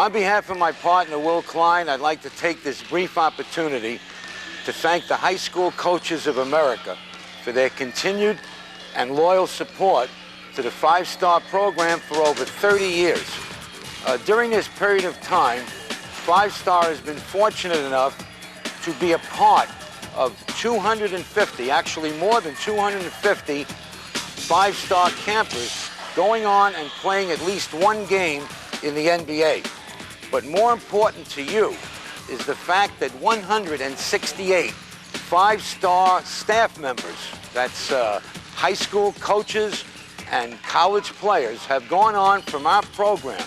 On behalf of my partner, Will Klein, I'd like to take this brief opportunity to thank the high school coaches of America for their continued and loyal support to the five-star program for over 30 years. During this period of time, Five-Star has been fortunate enough to be a part of 250, actually more than 250 five-star campers going on and playing at least one game in the NBA. But more important to you is the fact that 168 five-star staff members, that's high school coaches and college players, have gone on from our program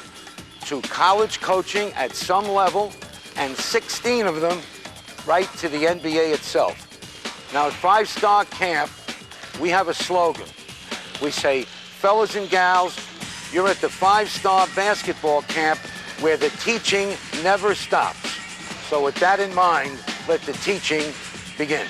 to college coaching at some level, and 16 of them right to the NBA itself. Now at Five-Star Camp, we have a slogan. We say, fellas and gals, you're at the Five-Star Basketball Camp where the teaching never stops. So with that in mind, let the teaching begin.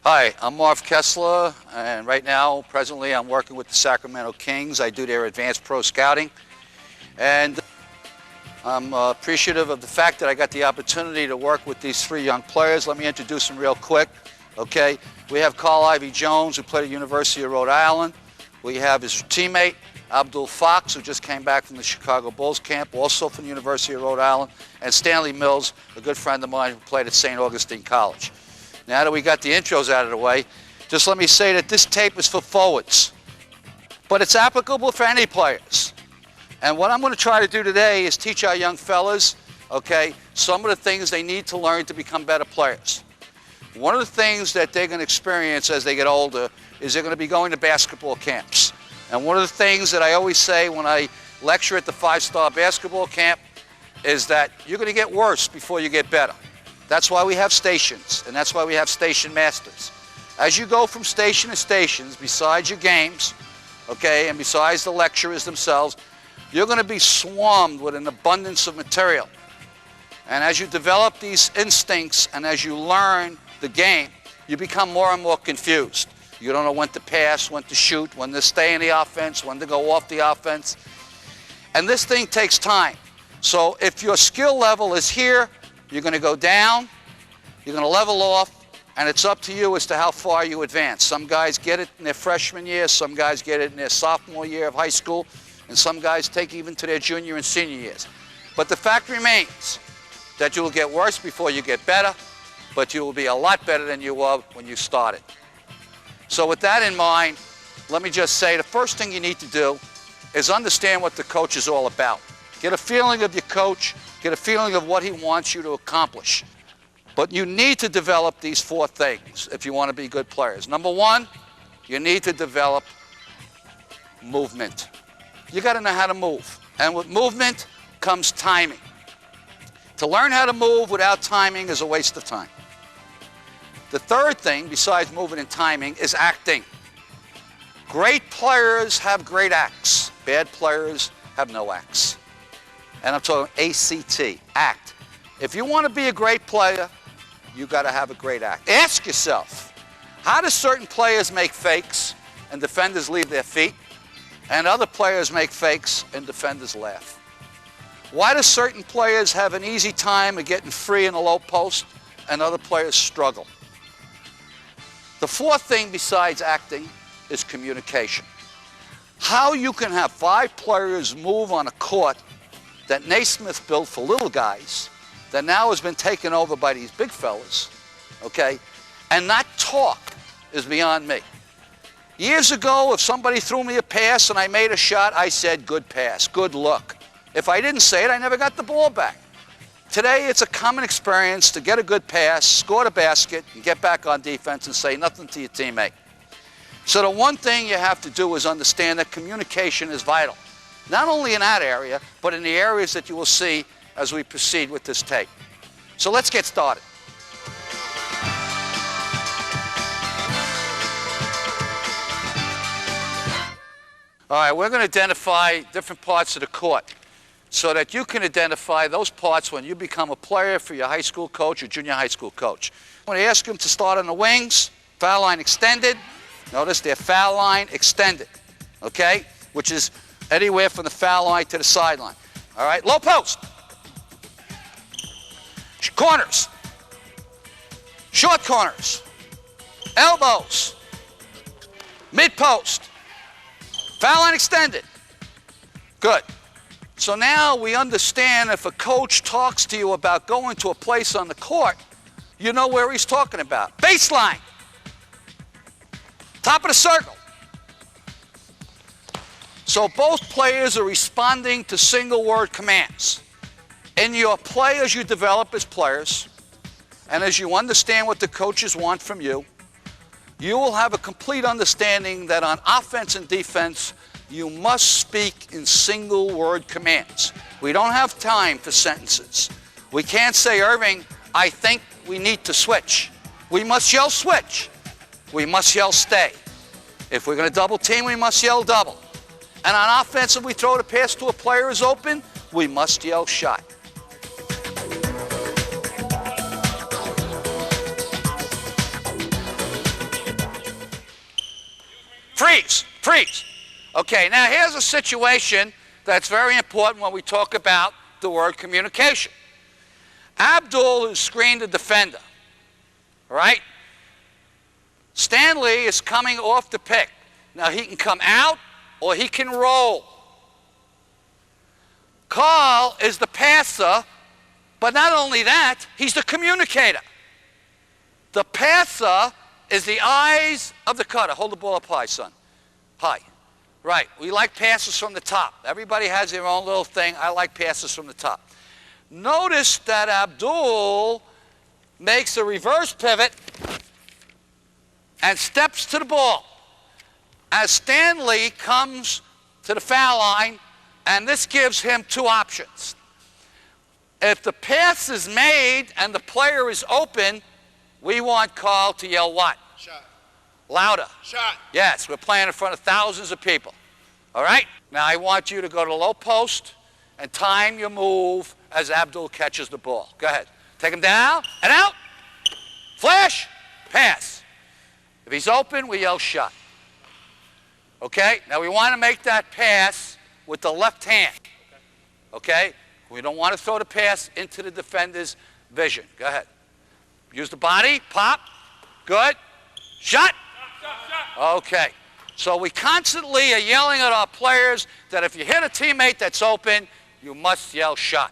Hi, I'm Marv Kessler, and right now, presently, I'm working with the Sacramento Kings. I do their advanced pro scouting, and I'm appreciative of the fact that I got the opportunity to work with these three young players. Let me introduce them real quick, okay? We have Carl Ivy Jones, who played at the University of Rhode Island. We have his teammate, Abdul Fox, who just came back from the Chicago Bulls camp, also from the University of Rhode Island, and Stanley Mills, a good friend of mine who played at St. Augustine College. Now that we got the intros out of the way, just let me say that this tape is for forwards, but it's applicable for any players. And what I'm going to try to do today is teach our young fellas, okay, some of the things they need to learn to become better players. One of the things that they're going to experience as they get older is they're going to be going to basketball camps. And one of the things that I always say when I lecture at the Five-Star Basketball Camp is that you're going to get worse before you get better. That's why we have stations, and that's why we have station masters. As you go from station to stations, besides your games, okay, and besides the lecturers themselves, you're going to be swarmed with an abundance of material. And as you develop these instincts and as you learn the game, you become more and more confused. You don't know when to pass, when to shoot, when to stay in the offense, when to go off the offense. And this thing takes time. So if your skill level is here, you're going to go down, you're going to level off, and it's up to you as to how far you advance. Some guys get it in their freshman year, some guys get it in their sophomore year of high school, and some guys take even to their junior and senior years. But the fact remains that you will get worse before you get better, but you will be a lot better than you were when you started. So with that in mind, let me just say the first thing you need to do is understand what the coach is all about. Get a feeling of your coach, get a feeling of what he wants you to accomplish. But you need to develop these four things if you want to be good players. Number one, you need to develop movement. You got to know how to move. And with movement comes timing. To learn how to move without timing is a waste of time. The third thing, besides movement and timing, is acting. Great players have great acts. Bad players have no acts. And I'm talking ACT, act. If you want to be a great player, you got to have a great act. Ask yourself, how do certain players make fakes and defenders leave their feet, and other players make fakes and defenders laugh? Why do certain players have an easy time of getting free in the low post and other players struggle? The fourth thing besides acting is communication. How you can have five players move on a court that Naismith built for little guys that now has been taken over by these big fellas, okay, and not talk is beyond me. Years ago, if somebody threw me a pass and I made a shot, I said, good pass, good look. If I didn't say it, I never got the ball back. Today, it's a common experience to get a good pass, score the basket, and get back on defense and say nothing to your teammate. So the one thing you have to do is understand that communication is vital. Not only in that area, but in the areas that you will see as we proceed with this tape. So let's get started. All right, we're going to identify different parts of the court so that you can identify those parts when you become a player for your high school coach or junior high school coach. I'm going to ask them to start on the wings, foul line extended. Notice they're foul line extended, okay? Which is anywhere from the foul line to the sideline. All right, low post. Corners. Short corners. Elbows. Mid post. Foul line extended. Good. So now we understand if a coach talks to you about going to a place on the court, you know where he's talking about. Baseline. Top of the circle. So both players are responding to single word commands. In your play as you develop as players, and as you understand what the coaches want from you, you will have a complete understanding that on offense and defense, you must speak in single word commands. We don't have time for sentences. We can't say, Irving, I think we need to switch. We must yell switch. We must yell stay. If we're going to double team, we must yell double. And on offense, if we throw the pass to a player is open, we must yell shot. Freeze, freeze. Okay, now here's a situation that's very important when we talk about the word communication. Abdul has screened the defender, all right? Stanley is coming off the pick. Now he can come out or he can roll. Carl is the passer, but not only that, he's the communicator. The passer is the eyes of the cutter. Hold the ball up high, son. High. Right. We like passes from the top. Everybody has their own little thing. I like passes from the top. Notice that Abdul makes a reverse pivot and steps to the ball as Stanley comes to the foul line, and this gives him two options. If the pass is made and the player is open, we want Carl to yell what? Shot. Louder. Shot. Yes, we're playing in front of thousands of people. All right? Now I want you to go to the low post and time your move as Abdul catches the ball. Go ahead. Take him down and out. Flash. Pass. If he's open, we yell shot. Okay? Now we want to make that pass with the left hand. Okay? We don't want to throw the pass into the defender's vision. Go ahead. Use the body. Pop. Good. Shot. Okay. So we constantly are yelling at our players that if you hit a teammate that's open, you must yell shot.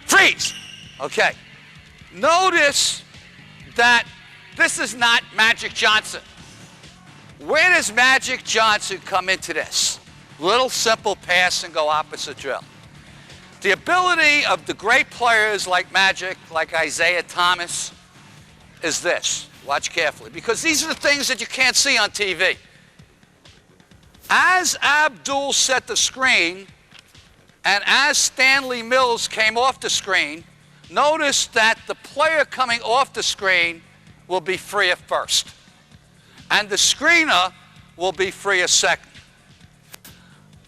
Freeze. Okay. Notice that this is not Magic Johnson. Where does Magic Johnson come into this? Little simple pass and go opposite drill. The ability of the great players like Magic, like Isaiah Thomas, is this. Watch carefully, because these are the things that you can't see on TV. As Abdul set the screen, and as Stanley Mills came off the screen, notice that the player coming off the screen will be free at first, and the screener will be free a second.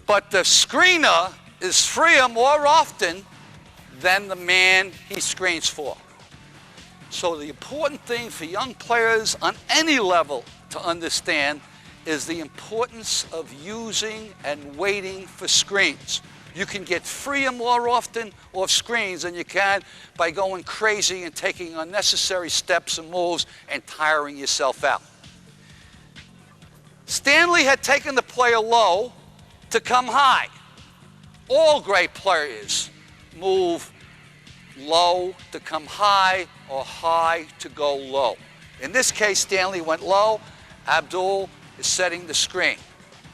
But the screener is freer more often than the man he screens for. So the important thing for young players on any level to understand is the importance of using and waiting for screens. You can get freer more often off screens than you can by going crazy and taking unnecessary steps and moves and tiring yourself out. Stanley had taken the player low to come high. All great players move low to come high or high to go low. In this case, Stanley went low. Abdul is setting the screen.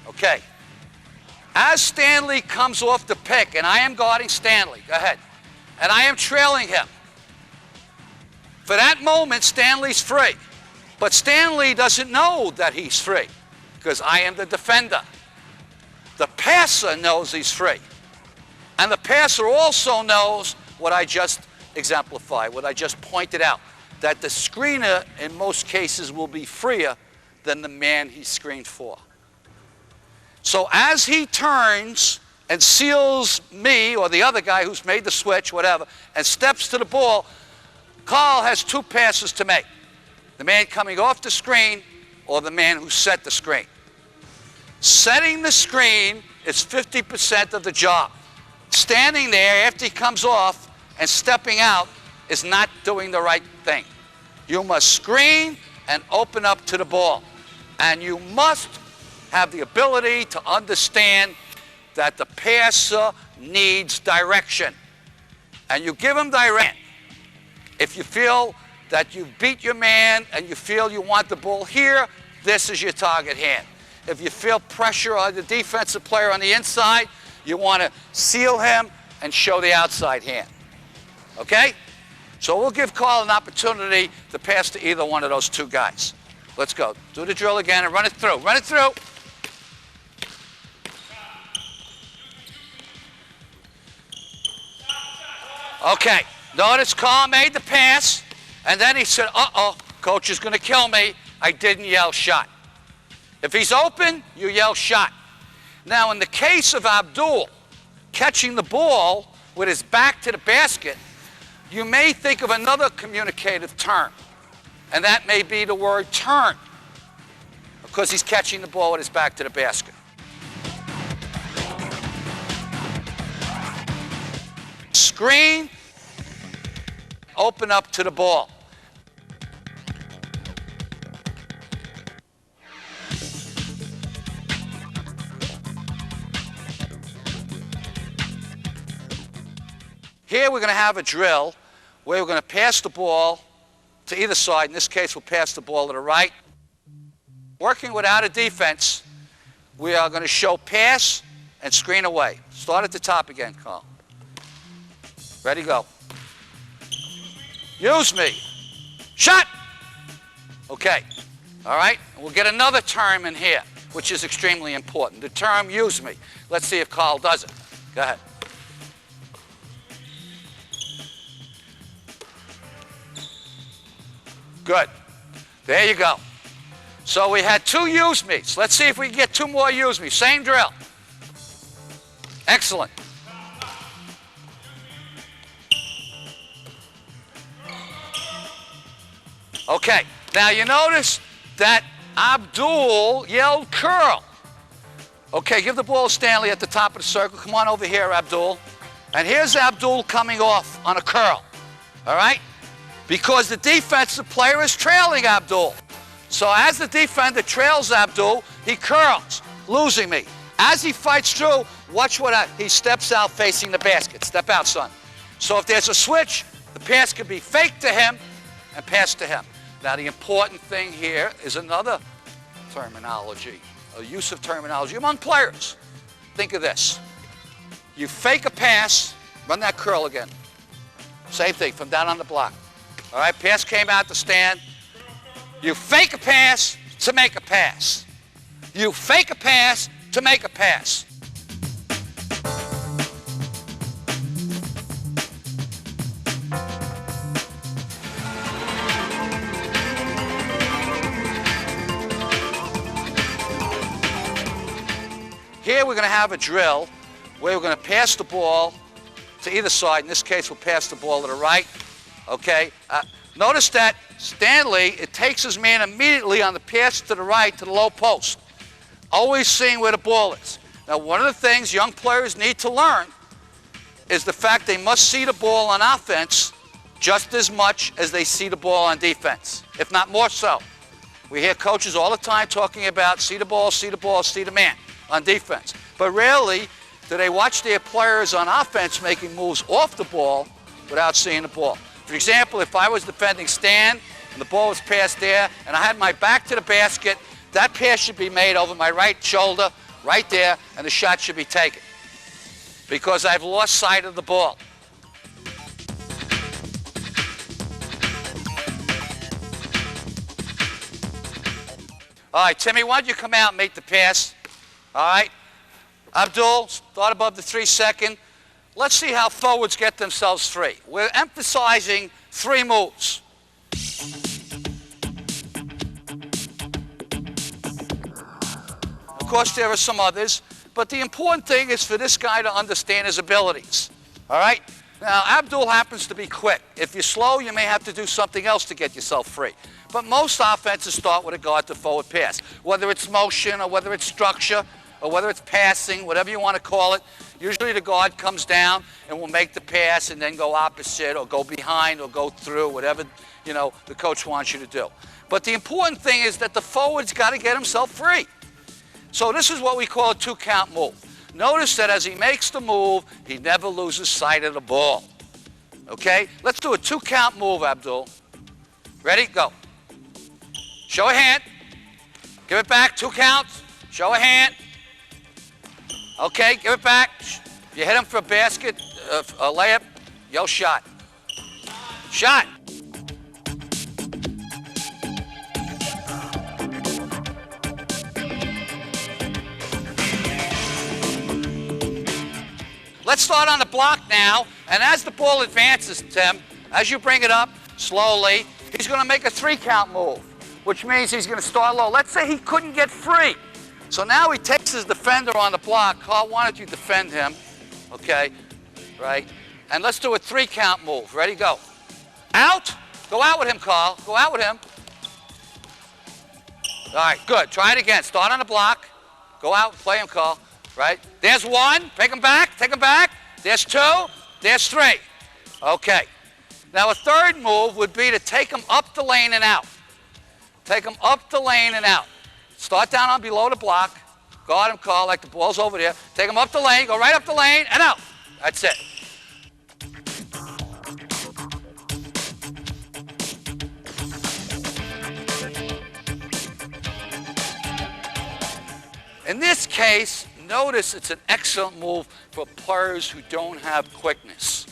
Okay. As Stanley comes off the pick, and I am guarding Stanley, go ahead, and I am trailing him. For that moment, Stanley's free. But Stanley doesn't know that he's free because I am the defender. The passer knows he's free. And the passer also knows what I just exemplified, what I just pointed out, that the screener in most cases will be freer than the man he screened for. So as he turns and seals me or the other guy who's made the switch, whatever, and steps to the ball, Carl has two passes to make. The man coming off the screen or the man who set the screen. Setting the screen is 50% of the job. Standing there after he comes off and stepping out is not doing the right thing. You must screen and open up to the ball. And you must have the ability to understand that the passer needs direction. And you give him direction. If you feel that you beat your man and you feel you want the ball here, this is your target hand. If you feel pressure on the defensive player on the inside, you want to seal him and show the outside hand. Okay? So we'll give Carl an opportunity to pass to either one of those two guys. Let's go. Do the drill again and run it through. Run it through. Okay. Notice Carl made the pass, and then he said, uh-oh, coach is going to kill me. I didn't yell shot. If he's open, you yell shot. Now, in the case of Abdul catching the ball with his back to the basket, you may think of another communicative term, and that may be the word turn, because he's catching the ball with his back to the basket. Screen, open up to the ball. Here we're going to have a drill where we're going to pass the ball to either side. In this case, we'll pass the ball to the right. Working without a defense, we are going to show pass and screen away. Start at the top again, Carl. Ready, go. Use me. Shot! Okay. All right? We'll get another term in here, which is extremely important. The term use me. Let's see if Carl does it. Go ahead. Good. There you go. So we had two use me's. Let's see if we can get two more use me's. Same drill. Excellent. Okay. Now you notice that Abdul yelled curl. Okay, give the ball to Stanley at the top of the circle. Come on over here, Abdul. And here's Abdul coming off on a curl. All right? Because the defensive player is trailing Abdul. So as the defender trails Abdul, he curls, losing me. As he fights through, watch he steps out facing the basket. Step out, son. So if there's a switch, the pass can be faked to him and passed to him. Now the important thing here is another terminology, a use of terminology among players. Think of this. You fake a pass, run that curl again. Same thing, from down on the block. All right, pass came out to stand. You fake a pass to make a pass. You fake a pass to make a pass. Here we're going to have a drill where we're going to pass the ball to either side. In this case, we'll pass the ball to the right. Okay, notice that Stanley, it takes his man immediately on the pass to the right to the low post, always seeing where the ball is. Now, one of the things young players need to learn is the fact they must see the ball on offense just as much as they see the ball on defense, if not more so. We hear coaches all the time talking about see the ball, see the man on defense. But rarely do they watch their players on offense making moves off the ball without seeing the ball. For example, if I was defending Stan and the ball was passed there and I had my back to the basket, that pass should be made over my right shoulder, right there, and the shot should be taken because I've lost sight of the ball. All right, Timmy, why don't you come out and make the pass? All right. Abdul, start above the 3-second. Let's see how forwards get themselves free. We're emphasizing 3 moves. Of course, there are some others, but the important thing is for this guy to understand his abilities. All right? Now, Abdul happens to be quick. If you're slow, you may have to do something else to get yourself free. But most offenses start with a guard to forward pass. Whether it's motion or whether it's structure or whether it's passing, whatever you want to call it, usually the guard comes down and will make the pass and then go opposite or go behind or go through, whatever, the coach wants you to do. But the important thing is that the forward's got to get himself free. So this is what we call a 2-count move. Notice that as he makes the move, he never loses sight of the ball. Okay? Let's do a 2-count move, Abdul. Ready? Go. Show a hand. Give it back. 2 counts. Show a hand. Okay, give it back. You hit him for a basket, a layup. Yo, shot. Shot. Let's start on the block now, and as the ball advances, Tim, as you bring it up slowly, he's going to make a 3-count move, which means he's going to start low. Let's say he couldn't get free. So now he takes his defender on the block. Carl, why don't you defend him? Okay, right? And let's do a 3-count move. Ready, go. Out. Go out with him, Carl. Go out with him. All right, good. Try it again. Start on the block. Go out, play him, Carl. Right? There's 1. Take him back. Take him back. There's 2. There's 3. Okay. Now a 3rd move would be to take him up the lane and out. Take him up the lane and out. Start down on below the block. Guard him, Carl, like the ball's over there. Take him up the lane. Go right up the lane and out. That's it. In this case, notice it's an excellent move for players who don't have quickness.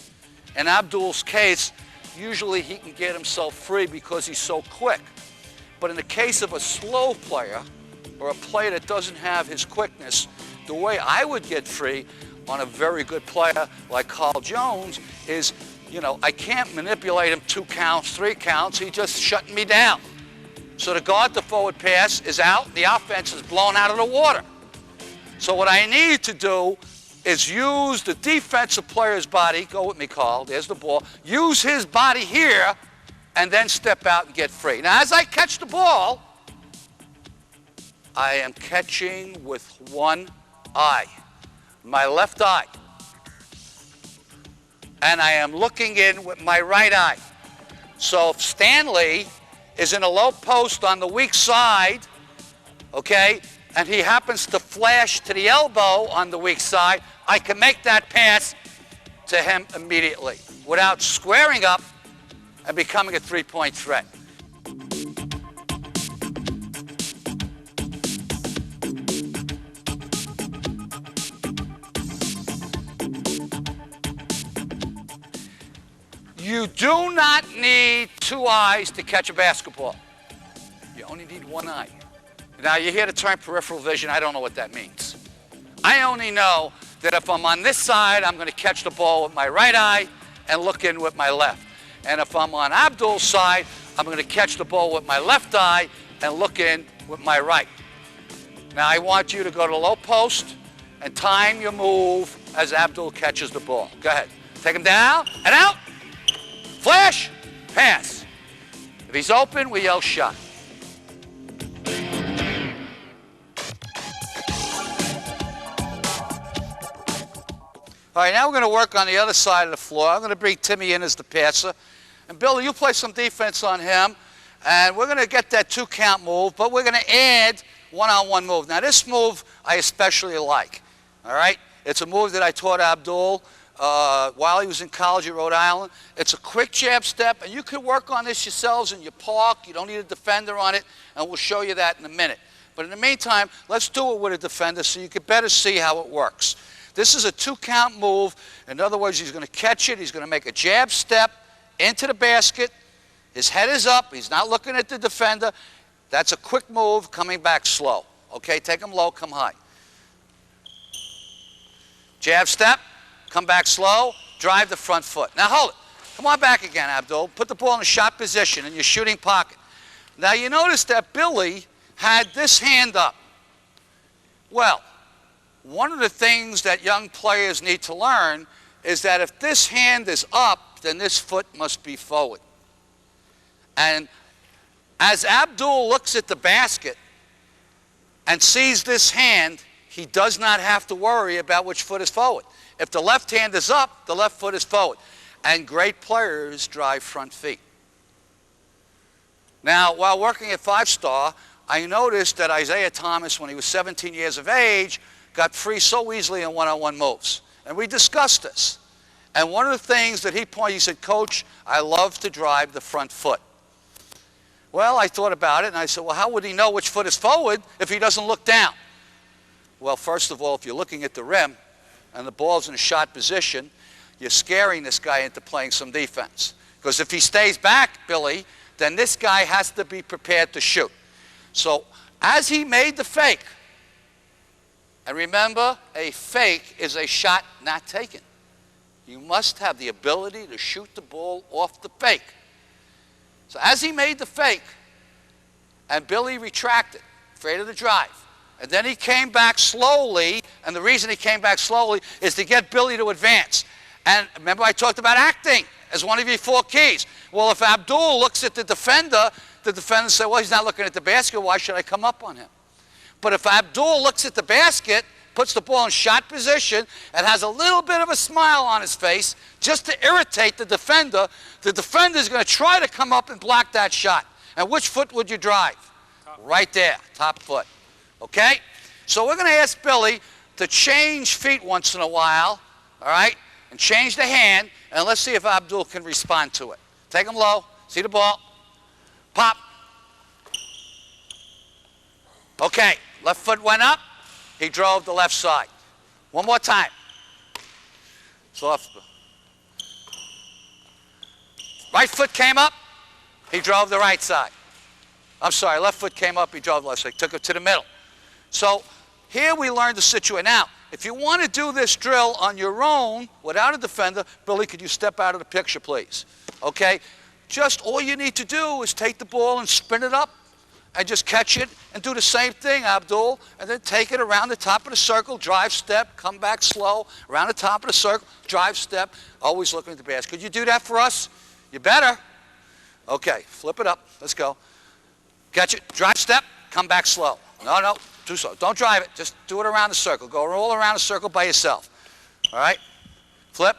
In Abdul's case, usually he can get himself free because he's so quick. But in the case of a slow player or a player that doesn't have his quickness, the way I would get free on a very good player like Carl Jones is, I can't manipulate him 2 counts, 3 counts. He's just shutting me down. So to guard the forward pass is out. The offense is blown out of the water. So what I need to do is use the defensive player's body. Go with me, Carl. There's the ball. Use his body here and then step out and get free. Now, as I catch the ball, I am catching with one eye, my left eye. And I am looking in with my right eye. So if Stanley is in a low post on the weak side, okay, and he happens to flash to the elbow on the weak side, I can make that pass to him immediately without squaring up and becoming a 3-point threat. You do not need 2 eyes to catch a basketball. You only need 1 eye. Now, you hear the term peripheral vision. I don't know what that means. I only know that if I'm on this side, I'm going to catch the ball with my right eye and look in with my left. And if I'm on Abdul's side, I'm going to catch the ball with my left eye and look in with my right. Now, I want you to go to the low post and time your move as Abdul catches the ball. Go ahead. Take him down and out. Flash, pass. If he's open, we yell shot. All right, now we're going to work on the other side of the floor. I'm going to bring Timmy in as the passer. And Billy, you play some defense on him. And we're going to get that 2-count move, but we're going to add one-on-one move. Now, this move I especially like. All right? It's a move that I taught Abdul while he was in college at Rhode Island. It's a quick jab step, and you can work on this yourselves in your park. You don't need a defender on it, and we'll show you that in a minute. But in the meantime, let's do it with a defender so you can better see how it works. This is a 2-count move. In other words, he's going to catch it. He's going to make a jab step into the basket. His head is up. He's not looking at the defender. That's a quick move, coming back slow. Okay, take him low, come high. Jab step, come back slow, drive the front foot. Now hold it. Come on back again, Abdul. Put the ball in a shot position in your shooting pocket. Now you notice that Billy had this hand up. Well, one of the things that young players need to learn is that if this hand is up, then this foot must be forward. And as Abdul looks at the basket and sees this hand, he does not have to worry about which foot is forward. If the left hand is up, the left foot is forward. And great players drive front feet. Now, while working at 5-Star, I noticed that Isaiah Thomas, when he was 17 years of age, got free so easily in one-on-one moves. And we discussed this. And one of the things that he pointed, he said, Coach, I love to drive the front foot. Well, I thought about it, and I said, well, how would he know which foot is forward if he doesn't look down? Well, first of all, if you're looking at the rim and the ball's in a shot position, you're scaring this guy into playing some defense. Because if he stays back, Billy, then this guy has to be prepared to shoot. So as he made the fake, and remember, a fake is a shot not taken. You must have the ability to shoot the ball off the fake. So as he made the fake, and Billy retracted, afraid of the drive, and then he came back slowly, and the reason he came back slowly is to get Billy to advance. And remember I talked about acting as one of your 4 keys. Well, if Abdul looks at the defender says, well, he's not looking at the basket, why should I come up on him? But if Abdul looks at the basket, puts the ball in shot position, and has a little bit of a smile on his face, just to irritate the defender is going to try to come up and block that shot. And which foot would you drive? Right there, top foot. Okay? So we're going to ask Billy to change feet once in a while, all right? And change the hand, and let's see if Abdul can respond to it. Take him low, see the ball, pop. Okay, left foot went up, he drove the left side. One more time. So right foot came up, he drove the right side. I'm sorry, left foot came up, he drove the left side, took it to the middle. So here we learned the situation. Now, if you want to do this drill on your own without a defender, Billy, could you step out of the picture, please? Okay? Just all you need to do is take the ball and spin it up and just catch it and do the same thing, Abdul, and then take it around the top of the circle, drive step, come back slow, around the top of the circle, drive step, always looking at the basket. Could you do that for us? You better. Okay, flip it up. Let's go. Catch it, drive step, come back slow. No, too slow. Don't drive it. Just do it around the circle. Go all around the circle by yourself. All right? Flip,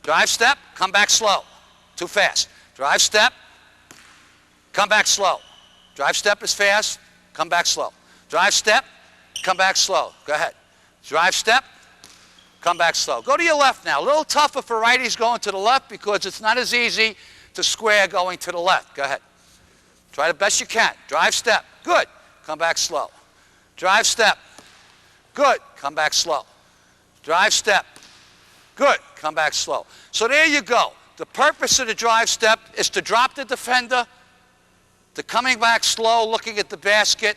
drive step, come back slow. Too fast. Drive step, come back slow. Drive step is fast, come back slow. Drive step, come back slow. Go ahead. Drive step, come back slow. Go to your left now. A little tougher for righties going to the left because it's not as easy to square going to the left. Go ahead. Try the best you can. Drive step. Good. Come back slow. Drive step. Good. Come back slow. Drive step. Good. Come back slow. So there you go. The purpose of the drive step is to drop the defender, to coming back slow, looking at the basket,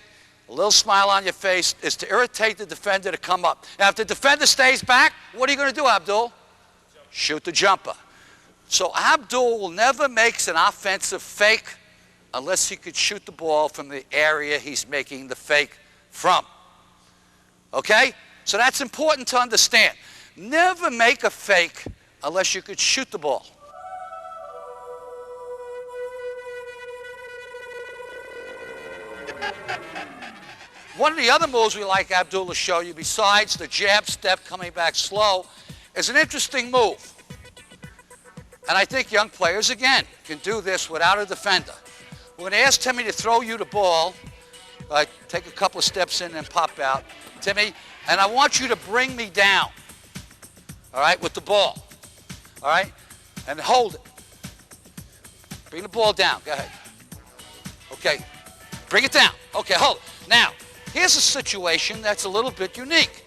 a little smile on your face, is to irritate the defender to come up. Now, if the defender stays back, what are you going to do, Abdul? Shoot the jumper. So Abdul never makes an offensive fake unless he could shoot the ball from the area he's making the fake from. Okay? So that's important to understand. Never make a fake unless you could shoot the ball. One of the other moves we like Abdul to show you, besides the jab step coming back slow, is an interesting move. And I think young players, again, can do this without a defender. We're going to ask Timmy to throw you the ball. Take a couple of steps in and pop out. Timmy, and I want you to bring me down, all right, with the ball. all right? And hold it. Bring the ball down, go ahead. Okay, bring it down. Okay, hold it. Now, here's a situation that's a little bit unique.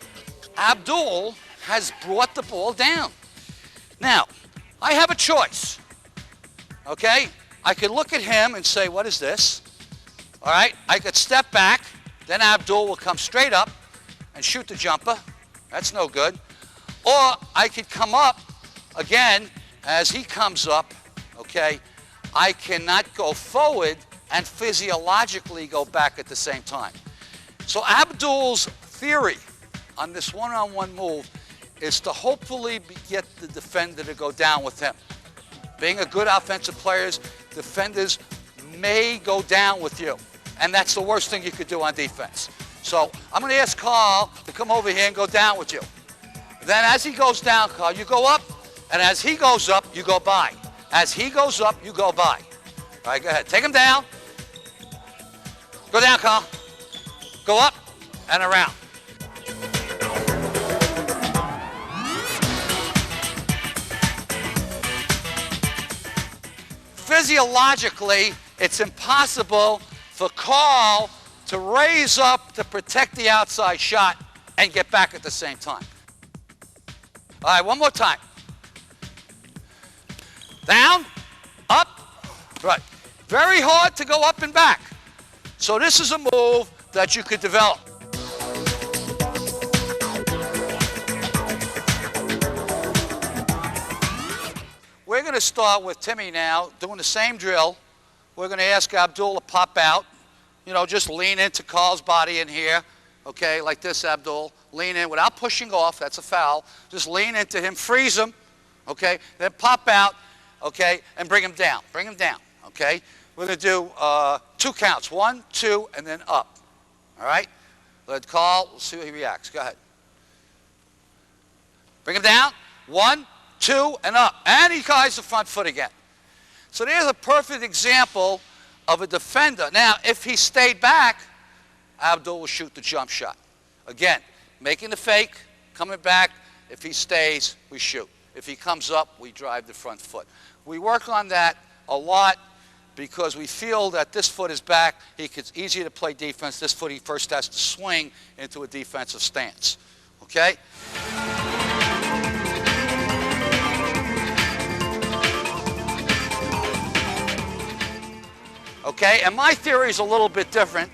Abdul has brought the ball down. Now, I have a choice, okay? I could look at him and say, what is this? All right, I could step back, then Abdul will come straight up and shoot the jumper. That's no good. Or I could come up again as he comes up, okay? I cannot go forward and physiologically go back at the same time. So Abdul's theory on this one-on-one move is to hopefully get the defender to go down with him. Being a good offensive player, defenders may go down with you. And that's the worst thing you could do on defense. So I'm going to ask Carl to come over here and go down with you. Then as he goes down, Carl, you go up. And as he goes up, you go by. As he goes up, you go by. All right, go ahead. Take him down. Go down, Carl. Go up and around. Physiologically, it's impossible for Carl to raise up to protect the outside shot and get back at the same time. All right, one more time. Down, up, right. Very hard to go up and back. So this is a move that you could develop. We're going to start with Timmy now, doing the same drill. We're going to ask Abdul to pop out. You know, just lean into Carl's body in here. Okay, like this, Abdul. Lean in without pushing off. That's a foul. Just lean into him, freeze him. Okay, then pop out. Okay, and bring him down. Bring him down. Okay, we're going to do 2 counts. 1, 2, and then up. All right? Let Carl, we'll see how he reacts. Go ahead. Bring him down. 1, 2, and up. And he guides the front foot again. So there's a perfect example of a defender. Now, if he stayed back, Abdul will shoot the jump shot. Again, making the fake, coming back. If he stays, we shoot. If he comes up, we drive the front foot. We work on that a lot because we feel that this foot is back. It's easier to play defense. This foot, he first has to swing into a defensive stance. Okay? Okay, and my theory is a little bit different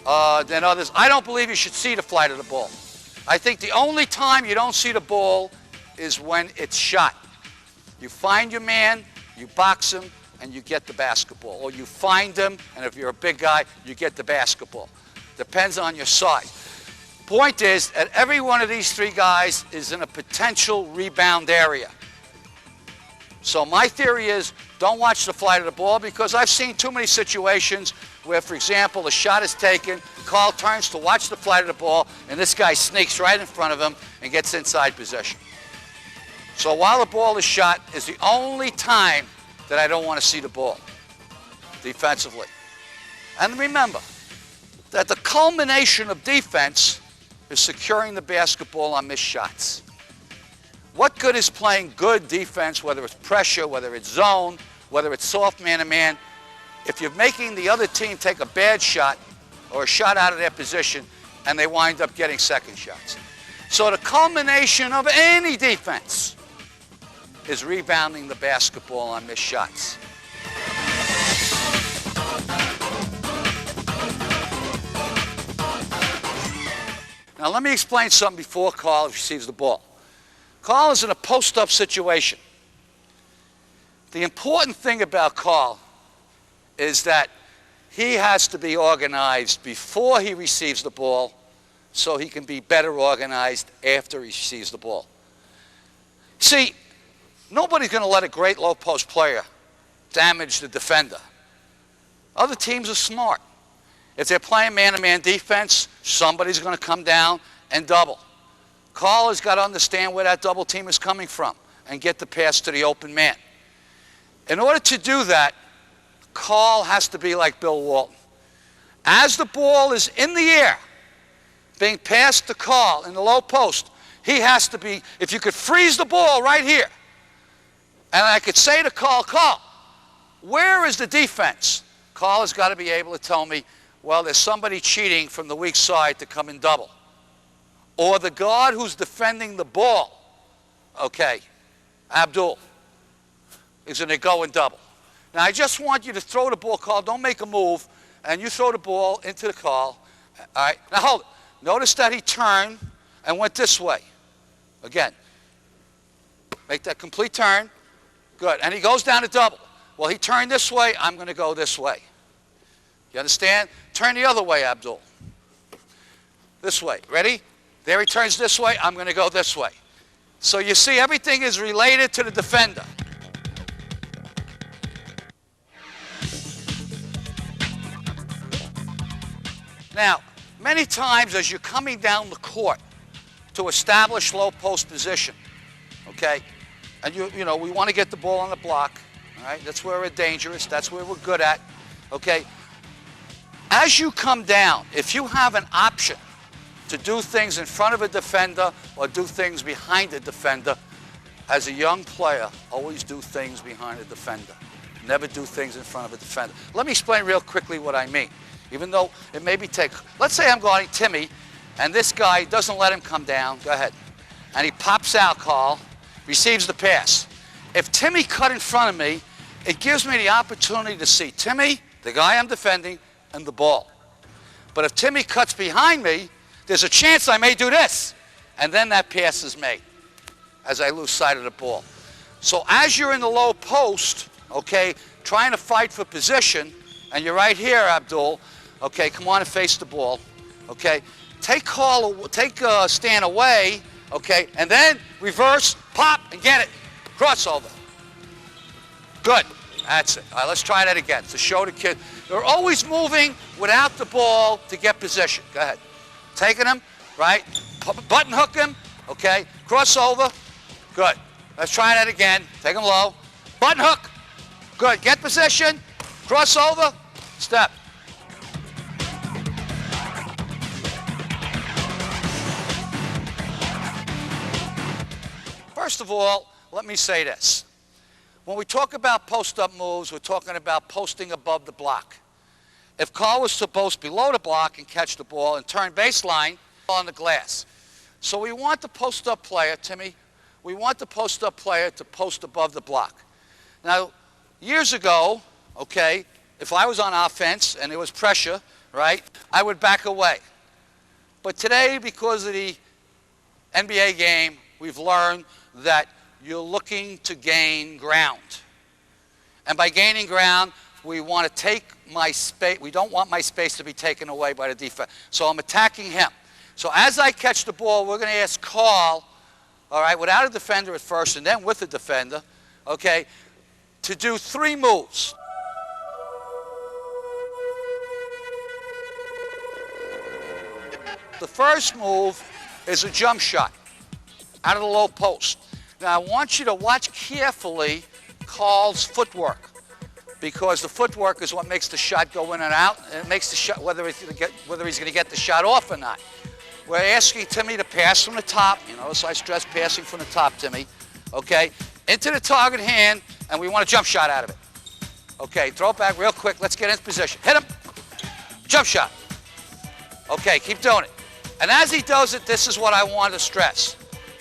than others. I don't believe you should see the flight of the ball. I think the only time you don't see the ball is when it's shot. You find your man, you box him, and you get the basketball. Or you find him, and if you're a big guy, you get the basketball. Depends on your size. Point is that every one of these 3 guys is in a potential rebound area. So my theory is don't watch the flight of the ball because I've seen too many situations where, for example, the shot is taken, Carl turns to watch the flight of the ball, and this guy sneaks right in front of him and gets inside possession. So while the ball is shot is the only time that I don't want to see the ball defensively. And remember that the culmination of defense is securing the basketball on missed shots. What good is playing good defense, whether it's pressure, whether it's zone, whether it's soft man-to-man, if you're making the other team take a bad shot or a shot out of their position and they wind up getting second shots. So the culmination of any defense is rebounding the basketball on missed shots. Now let me explain something before Carl receives the ball. Carl is in a post-up situation. The important thing about Carl is that he has to be organized before he receives the ball so he can be better organized after he receives the ball. See, nobody's going to let a great low-post player damage the defender. Other teams are smart. If they're playing man-to-man defense, somebody's going to come down and double. Carl has got to understand where that double team is coming from and get the pass to the open man. In order to do that, Carl has to be like Bill Walton. As the ball is in the air, being passed to Carl in the low post, he has to be, if you could freeze the ball right here, And I could say to Carl, where is the defense? Carl has got to be able to tell me, well, there's somebody cheating from the weak side to come in double. Or the guard who's defending the ball, okay, Abdul, is going to go in double. Now, I just want you to throw the ball, Carl. Don't make a move. And you throw the ball into the Carl. All right. Now, hold it. Notice that he turned and went this way. Again. Make that complete turn. Good. And he goes down to double. Well, he turned this way. I'm going to go this way. You understand? Turn the other way, Abdul. This way. Ready? There he turns this way. I'm going to go this way. So you see, everything is related to the defender. Now, many times as you're coming down the court to establish low post position, okay, and you know, we want to get the ball on the block, all right, that's where we're dangerous, that's where we're good at, okay. As you come down, if you have an option to do things in front of a defender or do things behind a defender, as a young player, always do things behind a defender. Never do things in front of a defender. Let me explain real quickly what I mean. Even though it may be let's say I'm guarding Timmy, and this guy doesn't let him come down. Go ahead. And he pops out, Carl, receives the pass. If Timmy cut in front of me, it gives me the opportunity to see Timmy, the guy I'm defending, and the ball. But if Timmy cuts behind me, there's a chance I may do this. And then that pass is made as I lose sight of the ball. So as you're in the low post, okay, trying to fight for position, and you're right here, Abdul, okay, come on and face the ball, okay? Take Stan away, okay, and then reverse, pop, and get it. Crossover. Good. That's it. All right, let's try that again to show the kid. They're always moving without the ball to get position. Go ahead. Taking him, right? Button hook him, okay? Crossover. Good. Let's try that again. Take him low. Button hook. Good. Get position. Crossover. Step. First of all, let me say this. When we talk about post-up moves, we're talking about posting above the block. If Carl was to post below the block and catch the ball and turn baseline on the glass. So we want the post-up player, Timmy, we want the post-up player to post above the block. Now, years ago, okay, if I was on offense and there was pressure, right, I would back away. But today, because of the NBA game, we've learned that you're looking to gain ground. And by gaining ground, we want to take my space. We don't want my space to be taken away by the defense. So I'm attacking him. So as I catch the ball, we're going to ask Carl, all right, without a defender at first and then with a defender, okay, to do 3 moves. The first move is a jump shot out of the low post. Now, I want you to watch carefully Carl's footwork, because the footwork is what makes the shot go in and out, and it makes the shot whether he's going to get the shot off or not. We're asking Timmy to pass from the top. You know, so I stress passing from the top, Timmy. Okay, into the target hand, and we want a jump shot out of it. Okay, throw it back real quick. Let's get in position. Hit him. Jump shot. Okay, keep doing it. And as he does it, this is what I want to stress.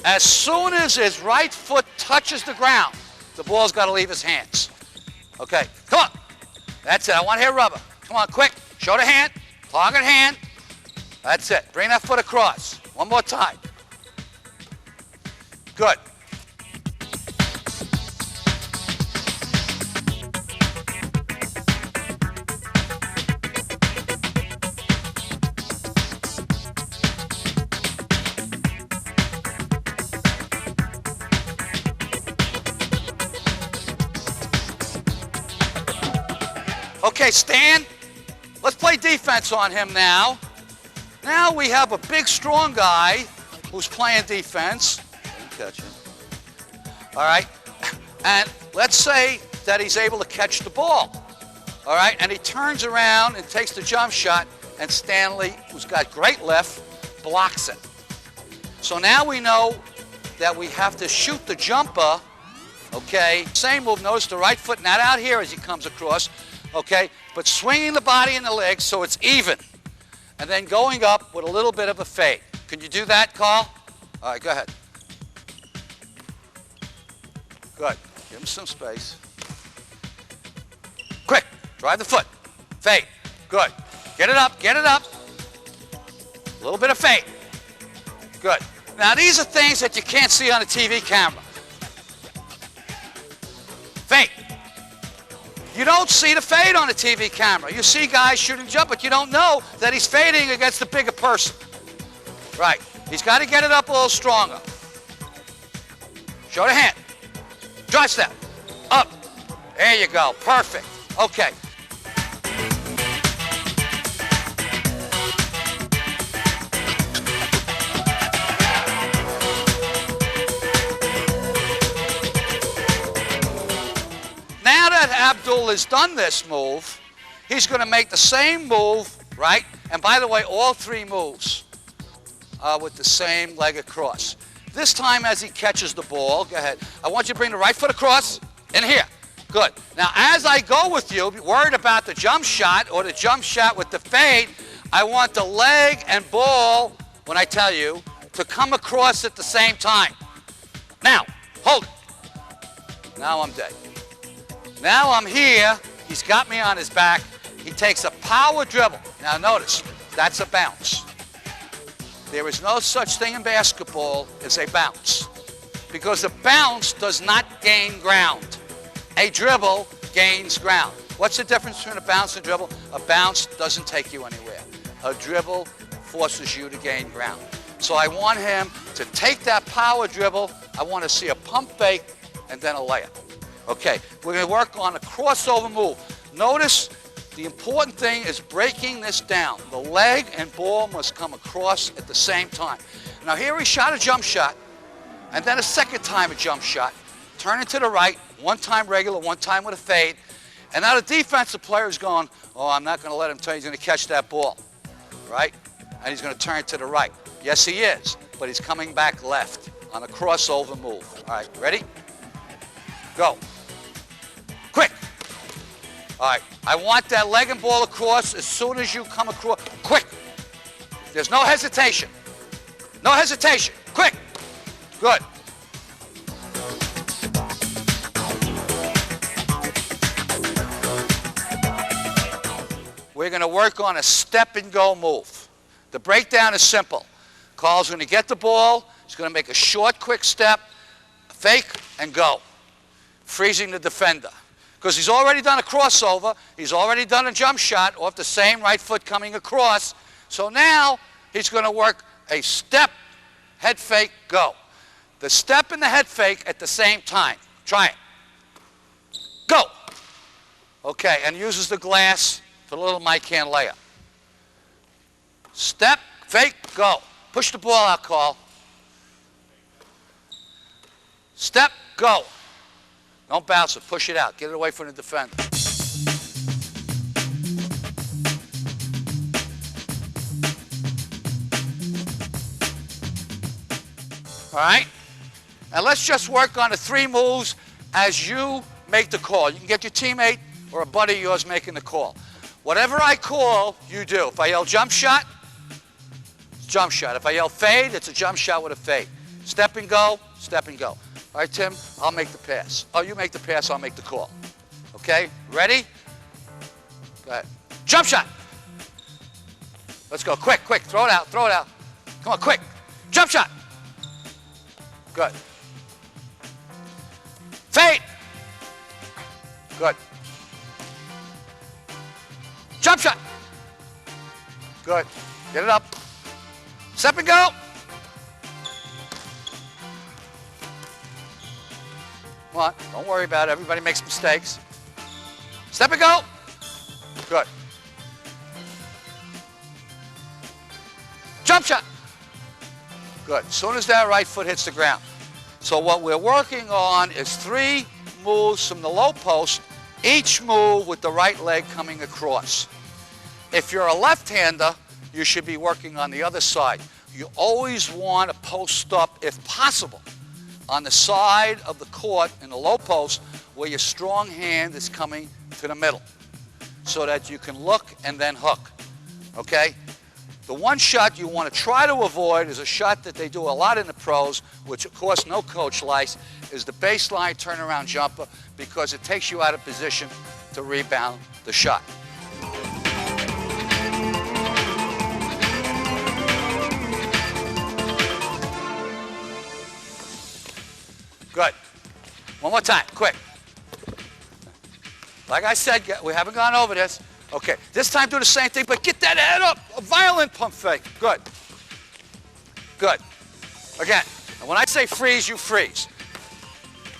As soon as his right foot touches the ground, the ball's got to leave his hands. Okay, come on. That's it. I want to hear rubber. Come on, quick. Show the hand. Target hand. That's it. Bring that foot across. One more time. Good. Okay, Stan, let's play defense on him now. Now we have a big, strong guy who's playing defense. Catch it. All right, and let's say that he's able to catch the ball. All right, and he turns around and takes the jump shot, and Stanley, who's got great lift, blocks it. So now we know that we have to shoot the jumper okay? Same move, notice the right foot not out here as he comes across, okay? But swinging the body and the legs so it's even. And then going up with a little bit of a fade. Can you do that, Carl? All right, go ahead. Good. Give him some space. Quick. Drive the foot. Fade. Good. Get it up. Get it up. A little bit of fade. Good. Now, these are things that you can't see on a TV camera. Fade. You don't see the fade on a TV camera. You see guys shooting jump, but you don't know that he's fading against the bigger person. Right. He's got to get it up a little stronger. Show the hand. Drive step. Up. There you go. Perfect. Okay. Now that Abdul has done this move, he's going to make the same move, right? And by the way, all three moves are with the same leg across. This time as he catches the ball, go ahead. I want you to bring the right foot across in here. Good. Now as I go with you, worried about the jump shot or the jump shot with the fade, I want the leg and ball, when I tell you, to come across at the same time. Now, hold it. Now I'm dead. Now I'm here. He's got me on his back. He takes a power dribble. Now notice, that's a bounce. There is no such thing in basketball as a bounce, because a bounce does not gain ground. A dribble gains ground. What's the difference between a bounce and a dribble? A bounce doesn't take you anywhere. A dribble forces you to gain ground. So I want him to take that power dribble. I want to see a pump fake and then a layup. Okay, we're going to work on a crossover move. Notice the important thing is breaking this down. The leg and ball must come across at the same time. Now here he shot a jump shot, and then a second time a jump shot. Turn it to the right, one time regular, one time with a fade. And now the defensive player is going, oh, I'm not going to let him turn. He's going to catch that ball, right? And he's going to turn it to the right. Yes, he is, but he's coming back left on a crossover move. All right, ready? Go. Quick. All right, I want that leg and ball across as soon as you come across. Quick. There's no hesitation. No hesitation. Quick. Good. We're going to work on a step and go move. The breakdown is simple. Carl's going to get the ball. He's going to make a short, quick step, fake, and go, freezing the defender. Because he's already done a crossover, he's already done a jump shot off the same right foot coming across. So now he's going to work a step, head fake, go. The step and the head fake at the same time. Try it. Go. Okay, and uses the glass for the little mic hand layup. Step, fake, go. Push the ball out, Carl. Step, go. Don't bounce it. Push it out. Get it away from the defender. All right? Now let's just work on the three moves as you make the call. You can get your teammate or a buddy of yours making the call. Whatever I call, you do. If I yell jump shot, it's jump shot. If I yell fade, it's a jump shot with a fade. Step and go, step and go. All right, Tim, I'll make the pass. Oh, you make the pass, I'll make the call. Okay, ready? Go ahead. Jump shot. Let's go, quick, quick, throw it out, throw it out. Come on, quick. Jump shot. Good. Fade. Good. Jump shot. Good. Get it up. Step and go. Come on, don't worry about it. Everybody makes mistakes. Step and go. Good. Jump shot. Good. As soon as that right foot hits the ground. So what we're working on is three moves from the low post, each move with the right leg coming across. If you're a left-hander, you should be working on the other side. You always want to post up, if possible, on the side of the court in the low post where your strong hand is coming to the middle so that you can look and then hook, okay? The one shot you want to try to avoid is a shot that they do a lot in the pros, which of course no coach likes, is the baseline turnaround jumper because it takes you out of position to rebound the shot. Good. One more time, quick. Like I said, we haven't gone over this. Okay, this time do the same thing, but get that head up. A violent pump fake. Good. Good. Again, and when I say freeze, you freeze.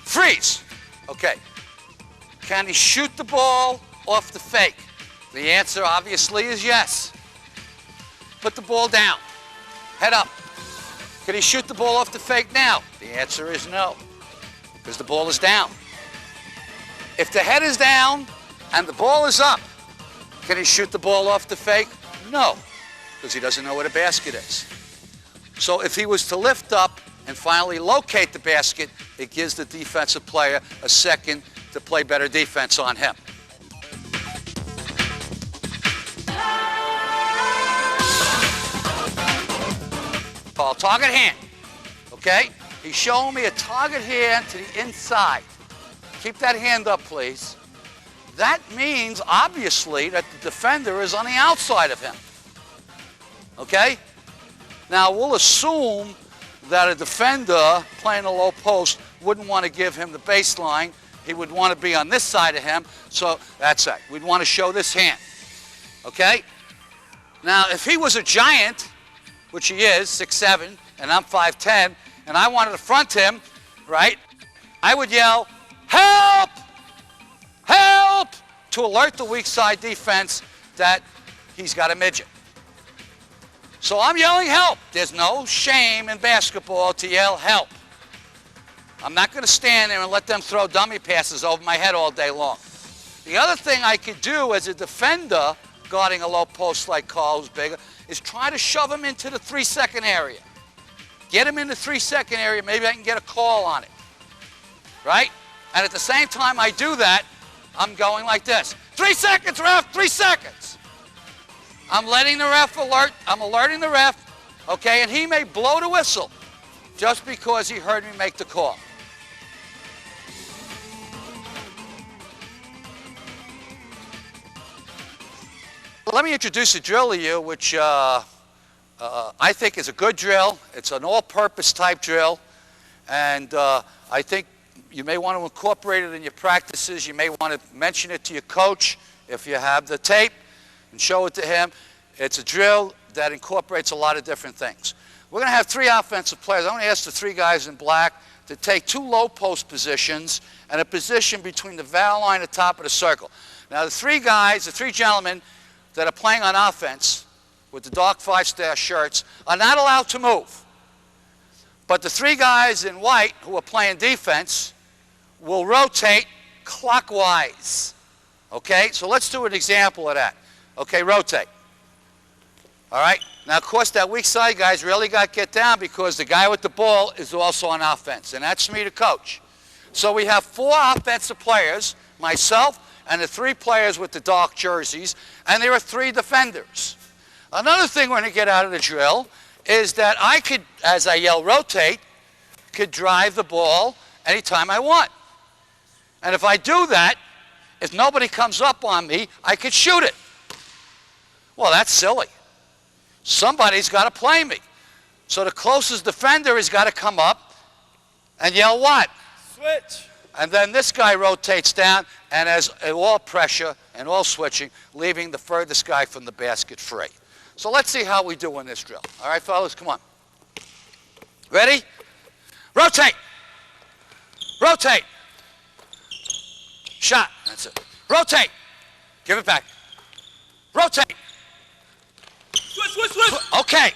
Freeze. Okay. Can he shoot the ball off the fake? The answer obviously is yes. Put the ball down. Head up. Can he shoot the ball off the fake now? The answer is no, because the ball is down. If the head is down and the ball is up, can he shoot the ball off the fake? No, because he doesn't know where the basket is. So if he was to lift up and finally locate the basket, it gives the defensive player a second to play better defense on him. Call target hand, okay? He's showing me a target hand to the inside. Keep that hand up, please. That means, obviously, that the defender is on the outside of him, okay? Now, we'll assume that a defender playing a low post wouldn't want to give him the baseline. He would want to be on this side of him, so that's it. We'd want to show this hand, okay? Now, if he was a giant, which he is, 6'7", and I'm 5'10", and I wanted to front him, right, I would yell, "Help! Help!" to alert the weak side defense that he's got a midget. So I'm yelling help. There's no shame in basketball to yell help. I'm not going to stand there and let them throw dummy passes over my head all day long. The other thing I could do as a defender guarding a low post like Carl, who's bigger, is try to shove him into the 3-second area. Get him in the 3-second area, maybe I can get a call on it, right? And at the same time I do that, I'm going like this. 3 seconds, ref, 3 seconds. I'm letting the ref alert, I'm alerting the ref, okay, and he may blow the whistle just because he heard me make the call. Let me introduce a drill to you, which I think is a good drill. It's an all-purpose type drill, and I think you may want to incorporate it in your practices. You may want to mention it to your coach if you have the tape and show it to him. It's a drill that incorporates a lot of different things. We're going to have 3 offensive players. I'm going to ask the 3 guys in black to take 2 low post positions and a position between the foul line and the top of the circle. Now the 3 guys, the 3 gentlemen that are playing on offense with the dark 5-star shirts are not allowed to move. But the 3 guys in white who are playing defense will rotate clockwise. Okay, so let's do an example of that. Okay, rotate. All right, now of course that weak side guy's really got to get down because the guy with the ball is also on offense, and that's me, the coach. So we have 4 offensive players, myself and the 3 players with the dark jerseys, and there are 3 defenders. Another thing we're going to get out of the drill is that I could, as I yell rotate, could drive the ball anytime I want. And if I do that, if nobody comes up on me, I could shoot it. Well, that's silly. Somebody's got to play me. So the closest defender has got to come up and yell what? Switch. And then this guy rotates down and has all pressure and all switching, leaving the furthest guy from the basket free. So let's see how we do in this drill. All right, fellas, come on. Ready? Rotate. Rotate. Shot. That's it. Rotate. Give it back. Rotate. Switch, switch, switch. Okay.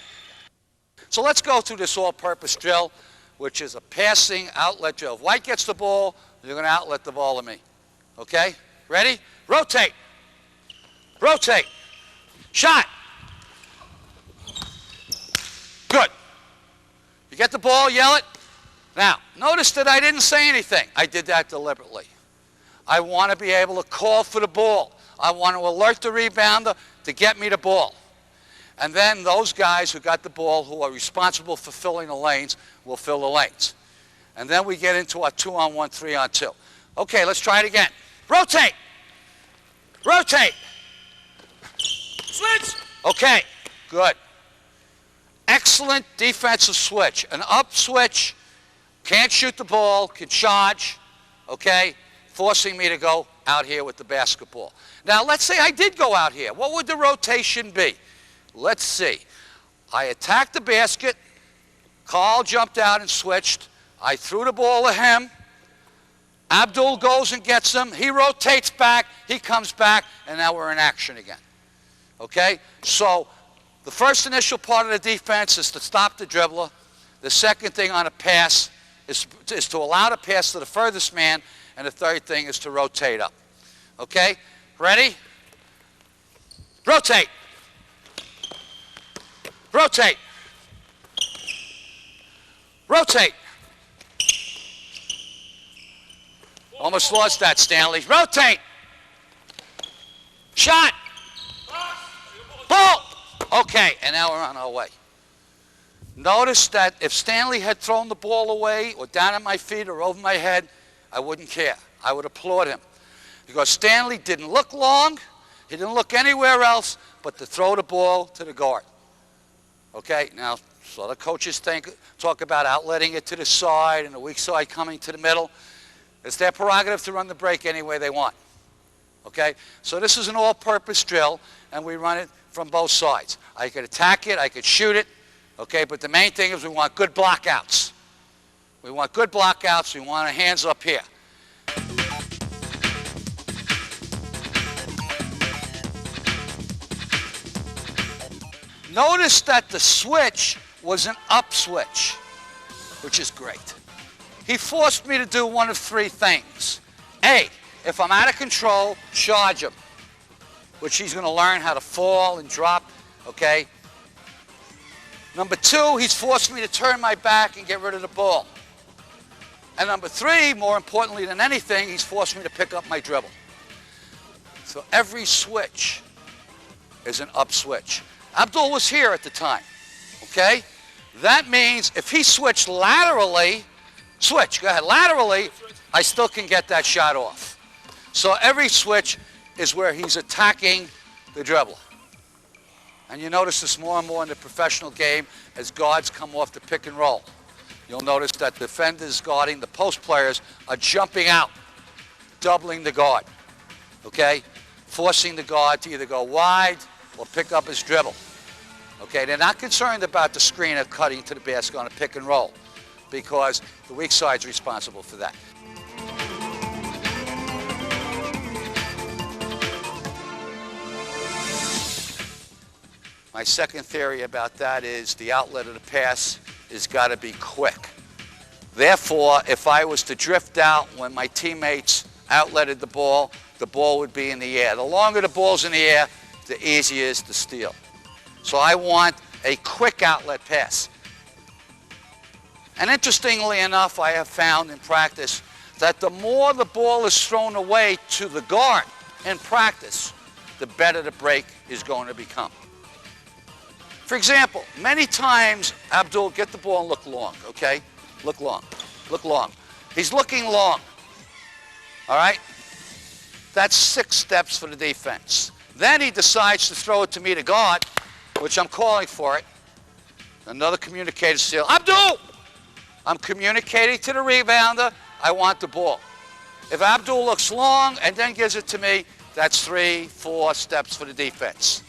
So let's go through this all-purpose drill, which is a passing outlet drill. If White gets the ball, you're going to outlet the ball to me. Okay? Ready? Rotate. Rotate. Shot. Good. You get the ball, yell it. Now, notice that I didn't say anything. I did that deliberately. I want to be able to call for the ball. I want to alert the rebounder to get me the ball. And then those guys who got the ball, who are responsible for filling the lanes, will fill the lanes. And then we get into our 2-on-1, 3-on-2. Okay, let's try it again. Rotate. Rotate. Switch. Okay, good. Excellent defensive switch. An up switch, can't shoot the ball, can charge, okay, forcing me to go out here with the basketball. Now, let's say I did go out here. What would the rotation be? Let's see. I attacked the basket. Carl jumped out and switched. I threw the ball to him. Abdul goes and gets him. He rotates back. He comes back. And now we're in action again. Okay? So the first initial part of the defense is to stop the dribbler. The second thing on a pass is to allow the pass to the furthest man. And the third thing is to rotate up. Okay? Ready? Rotate. Rotate. Rotate. Almost lost that, Stanley. Rotate. Shot. Ball. Okay, and now we're on our way. Notice that if Stanley had thrown the ball away or down at my feet or over my head, I wouldn't care. I would applaud him. Because Stanley didn't look long. He didn't look anywhere else but to throw the ball to the guard. Okay, now, so the coaches talk about outletting it to the side and the weak side coming to the middle. It's their prerogative to run the break any way they want. Okay, so this is an all-purpose drill, and we run it from both sides. I could attack it, I could shoot it, okay, but the main thing is we want good blockouts. We want good blockouts, we want our hands up here. Notice that the switch was an up switch, which is great. He forced me to do one of three things. A, if I'm out of control, charge him, which he's going to learn how to fall and drop, okay? Number two, he's forced me to turn my back and get rid of the ball. And number three, more importantly than anything, he's forced me to pick up my dribble. So every switch is an up switch. Abdul was here at the time, okay? That means if he switched laterally, go ahead, laterally, I still can get that shot off. So every switch is where he's attacking the dribbler. And you notice this more and more in the professional game as guards come off the pick and roll. You'll notice that defenders guarding the post players are jumping out, doubling the guard, okay? Forcing the guard to either go wide or pick up his dribble. Okay, they're not concerned about the screener cutting to the basket on a pick and roll because the weak side's responsible for that. My second theory about that is the outlet of the pass has got to be quick. Therefore, if I was to drift out when my teammates outletted the ball would be in the air. The longer the ball's in the air, the easier it is to steal. So I want a quick outlet pass. And interestingly enough, I have found in practice that the more the ball is thrown away to the guard in practice, the better the break is going to become. For example, many times, Abdul, get the ball and look long, okay? Look long, look long. He's looking long, all right? That's 6 steps for the defense. Then he decides to throw it to me to guard, which I'm calling for it. Another communicated steal. Abdul! I'm communicating to the rebounder, I want the ball. If Abdul looks long and then gives it to me, that's 3, 4 steps for the defense.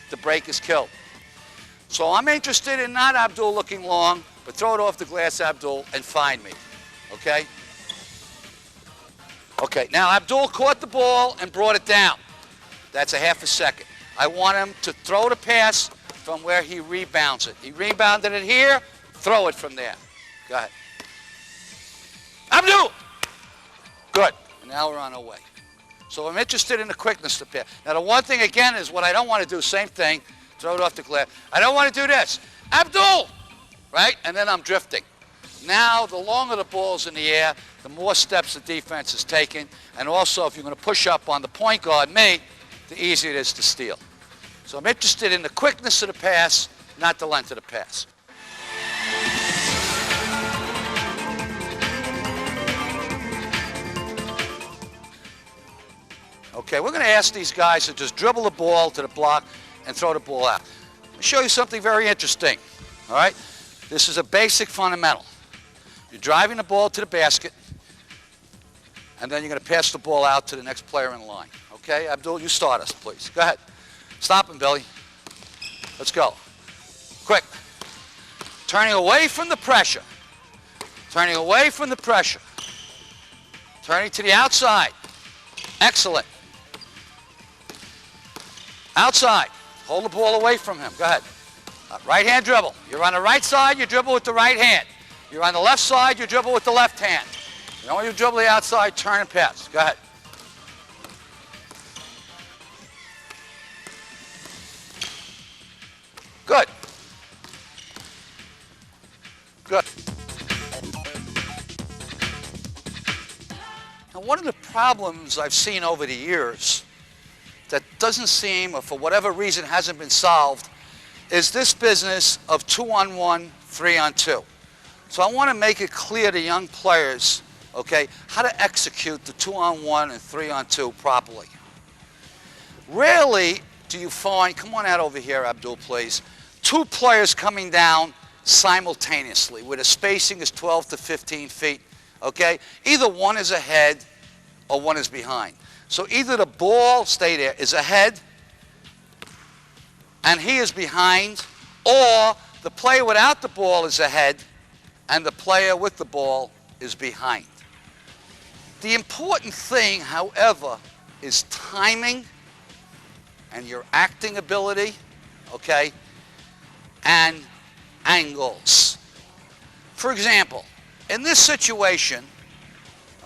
The break is killed. So I'm interested in not Abdul looking long, but throw it off the glass, Abdul, and find me, okay? Okay, now Abdul caught the ball and brought it down. That's a half a second. I want him to throw the pass from where he rebounds it. He rebounded it here, throw it from there. Go ahead. Abdul! Good. And now we're on our way. So I'm interested in the quickness of the pass. Now the one thing again is what I don't want to do, same thing, throw it off the glass. I don't want to do this. Abdul! Right? And then I'm drifting. Now, the longer the ball's in the air, the more steps the defense is taking. And also, if you're going to push up on the point guard, me, the easier it is to steal. So I'm interested in the quickness of the pass, not the length of the pass. Okay, we're going to ask these guys to just dribble the ball to the block and throw the ball out. Let me show you something very interesting. All right? This is a basic fundamental. You're driving the ball to the basket, and then you're going to pass the ball out to the next player in line. Okay, Abdul, you start us, please. Go ahead. Stop him, Billy. Let's go. Quick. Turning away from the pressure. Turning away from the pressure. Turning to the outside. Excellent. Outside. Hold the ball away from him. Go ahead. Right hand dribble. You're on the right side, you dribble with the right hand. You're on the left side, you dribble with the left hand. You don't want to dribble the outside, turn and pass. Go ahead. Good. Good. Now, one of the problems I've seen over the years that doesn't seem, or for whatever reason hasn't been solved, is this business of 2-on-1, 3-on-2. So I want to make it clear to young players, okay, how to execute the 2-on-1 and 3-on-2 properly. Rarely do you find, come on out over here, Abdul, please, two players coming down simultaneously where the spacing is 12 to 15 feet, okay? Either one is ahead or one is behind. So either the ball, stay there, is ahead and he is behind, or the player without the ball is ahead and the player with the ball is behind. The important thing, however, is timing and your acting ability, okay, and angles. For example, in this situation,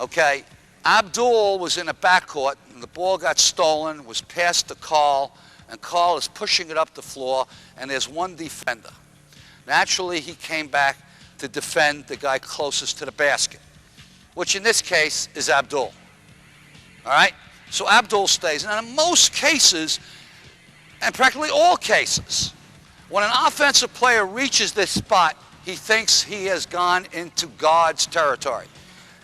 okay, Abdul was in a backcourt and the ball got stolen, was passed to Carl, and Carl is pushing it up the floor, and there's one defender. Naturally, he came back to defend the guy closest to the basket, which in this case is Abdul. All right? So Abdul stays. And in most cases, and practically all cases, when an offensive player reaches this spot, he thinks he has gone into God's territory.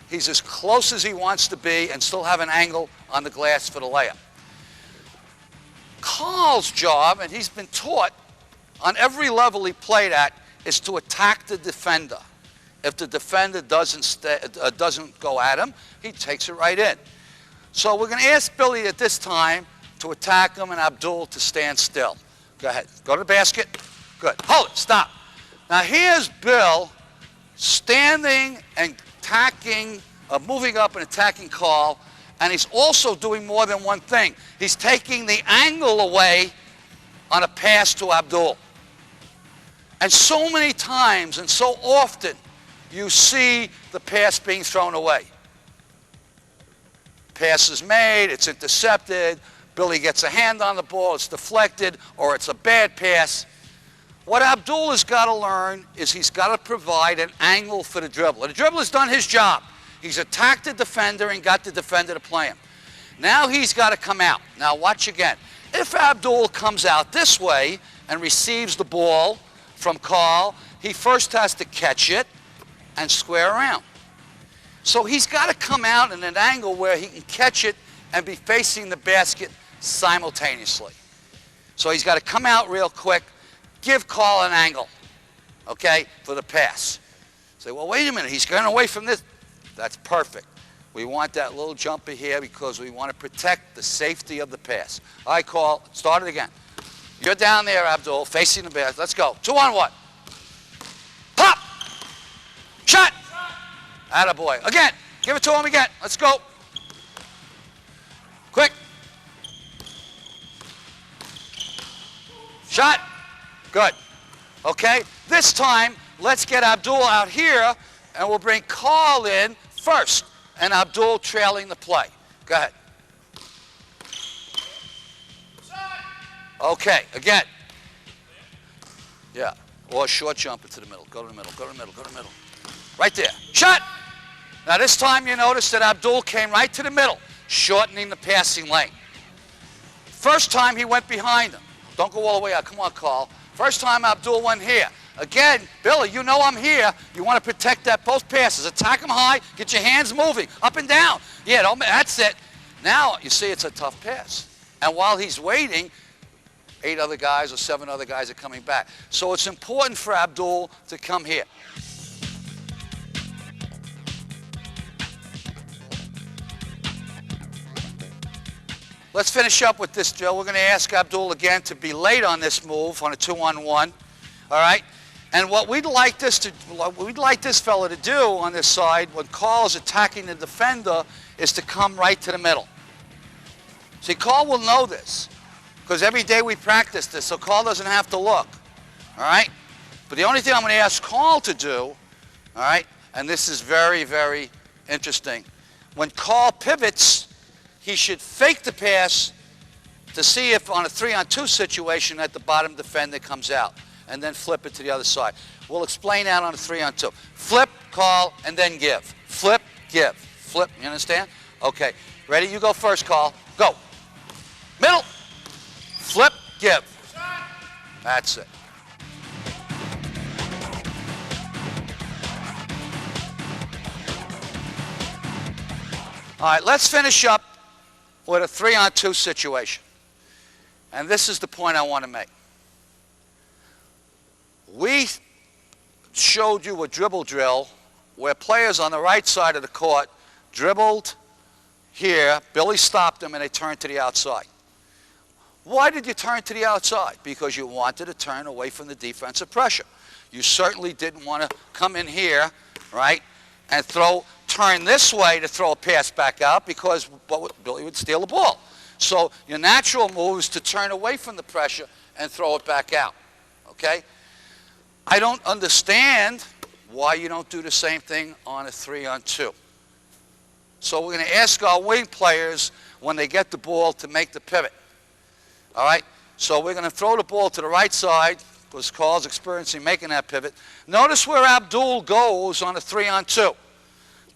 He's as close as he wants to be and still have an angle on the glass for the layup. Carl's job, and he's been taught on every level he played at, is to attack the defender. If the defender doesn't go at him, he takes it right in. So we're going to ask Billy at this time to attack him and Abdul to stand still. Go ahead. Go to the basket. Good. Hold it. Stop. Now here's Bill standing and attacking, moving up and attacking Carl, and he's also doing more than one thing. He's taking the angle away on a pass to Abdul. And so many times and so often you see the pass being thrown away. Pass is made, it's intercepted, Billy gets a hand on the ball, it's deflected, or it's a bad pass. What Abdul has got to learn is he's got to provide an angle for the dribbler. The dribbler's done his job. He's attacked the defender and got the defender to play him. Now he's got to come out. Now watch again. If Abdul comes out this way and receives the ball from Carl, he first has to catch it and square around. So he's got to come out in an angle where he can catch it and be facing the basket simultaneously. So he's got to come out real quick, give Carl an angle, okay, for the pass. Say, well, wait a minute, he's going away from this. That's perfect. We want that little jumper here because we want to protect the safety of the pass. All right, Carl, start it again. You're down there, Abdul, facing the basket. Let's go. 2-on-1. Pop! Shot! Attaboy. Again. Give it to him again. Let's go. Quick. Shot. Good. Okay. This time, let's get Abdul out here, and we'll bring Carl in first, and Abdul trailing the play. Go ahead. Okay, again. Yeah, or a short jumper to the middle. Go to the middle, go to the middle, go to the middle. Right there. Shot! Now this time you notice that Abdul came right to the middle, shortening the passing lane. First time he went behind him. Don't go all the way out. Come on, Carl. First time Abdul went here. Again, Billy, you know I'm here. You want to protect that post passes. Attack him high. Get your hands moving. Up and down. Yeah, that's it. Now, you see it's a tough pass. And while he's waiting, 8 other guys or 7 other guys are coming back. So it's important for Abdul to come here. Let's finish up with this drill. We're going to ask Abdul again to be late on this move on a 2-on-1. All right? And what we'd like this fella to do on this side when Carl's attacking the defender is to come right to the middle. See, Carl will know this because every day we practice this, so Carl doesn't have to look. All right? But the only thing I'm going to ask Carl to do, all right, and this is very, very interesting, when Carl pivots, he should fake the pass to see if on a 3-on-2 situation that the bottom defender comes out and then flip it to the other side. We'll explain that on a 3-on-2. Flip, Carl, and then give. Flip, give. Flip, you understand? Okay, ready? You go first, Carl. Go. Middle. Flip, give. That's it. All right, let's finish up with a 3-on-2 situation. And this is the point I want to make. We showed you a dribble drill where players on the right side of the court dribbled here, Billy stopped them, and they turned to the outside. Why did you turn to the outside? Because you wanted to turn away from the defensive pressure. You certainly didn't want to come in here, right, and turn this way to throw a pass back out because Billy would steal the ball. So your natural move is to turn away from the pressure and throw it back out, okay? I don't understand why you don't do the same thing on a 3-on-2. So we're going to ask our wing players when they get the ball to make the pivot, all right? So we're going to throw the ball to the right side because Carl's experiencing making that pivot. Notice where Abdul goes on a 3-on-2.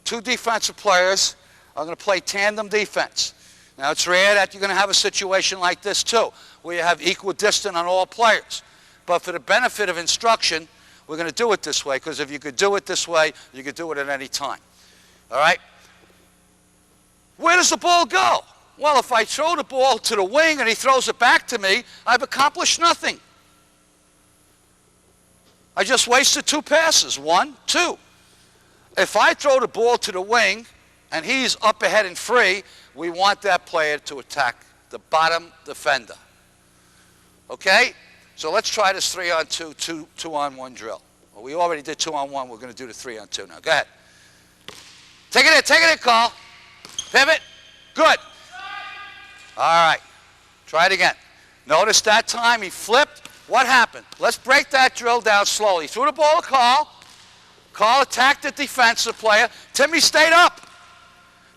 2 defensive players are going to play tandem defense. Now, it's rare that you're going to have a situation like this, too, where you have equidistant on all players. But for the benefit of instruction, we're going to do it this way, because if you could do it this way, you could do it at any time. All right? Where does the ball go? Well, if I throw the ball to the wing and he throws it back to me, I've accomplished nothing. I just wasted 2 passes. 1, 2. If I throw the ball to the wing and he's up ahead and free, we want that player to attack the bottom defender. Okay? So let's try this 3-on-2, 2-on-1 drill. Well, we already did 2-on-1. We're going to do the 3-on-2 now. Go ahead. Take it in, Carl. Pivot. Good. All right. Try it again. Notice that time he flipped. What happened? Let's break that drill down slowly. He threw the ball to Carl. Carl attacked the defensive player. Timmy stayed up.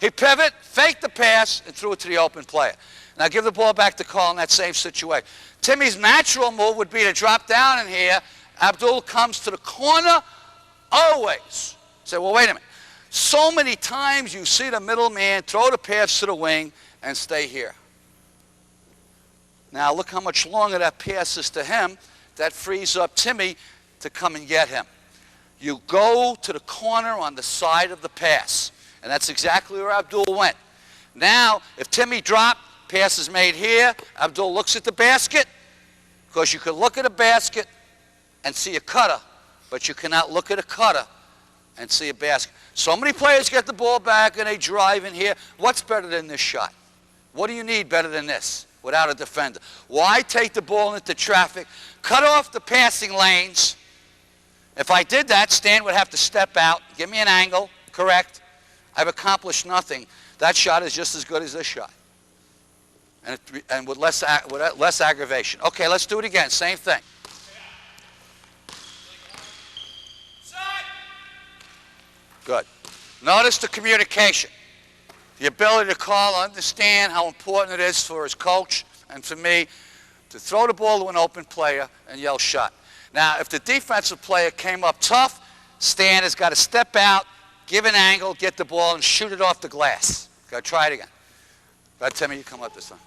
He pivoted, faked the pass, and threw it to the open player. Now give the ball back to Carl in that same situation. Timmy's natural move would be to drop down in here. Abdul comes to the corner always. Say, well, wait a minute. So many times you see the middleman throw the pass to the wing and stay here. Now look how much longer that pass is to him. That frees up Timmy to come and get him. You go to the corner on the side of the pass. And that's exactly where Abdul went. Now, if Timmy dropped, pass is made here, Abdul looks at the basket, because you can look at a basket and see a cutter, but you cannot look at a cutter and see a basket. So many players get the ball back and they drive in here. What's better than this shot? What do you need better than this without a defender? Why take the ball into traffic, cut off the passing lanes? If I did that, Stan would have to step out, give me an angle, correct? I've accomplished nothing. That shot is just as good as this shot. And with less aggravation. Okay, let's do it again. Same thing. Good. Notice the communication. The ability to call, understand how important it is for his coach and for me to throw the ball to an open player and yell shot. Now, if the defensive player came up tough, Stan has got to step out, give an angle, get the ball, and shoot it off the glass. Got to try it again. Go ahead, Timmy, you come up this time.